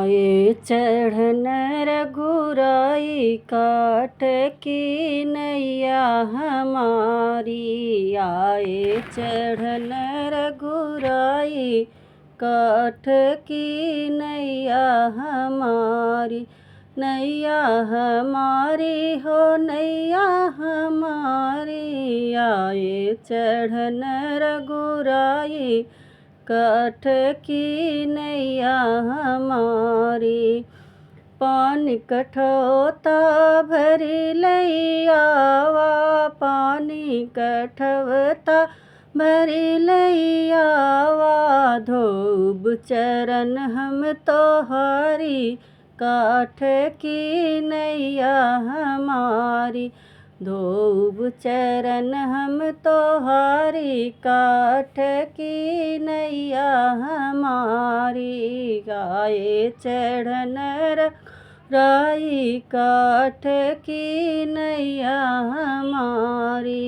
आए चढ़न रघुराई काठ की नैया हमारी। आए चढ़न रघुराई काठ की नैया हमारी। नैया हमारी हो नैया हमारी। आए चढ़न रघुराई काठ की नैया हमारी। पानी कठौता भरी लैयावा पानी कठौता भरी लैयावा। धोब चरण हम तोहारी काठ की नैया हमारी। धोब चरण हम तोहारी काठ की नैया हमारी। आए चढ़न रघुराई काठ की नैया हमारी।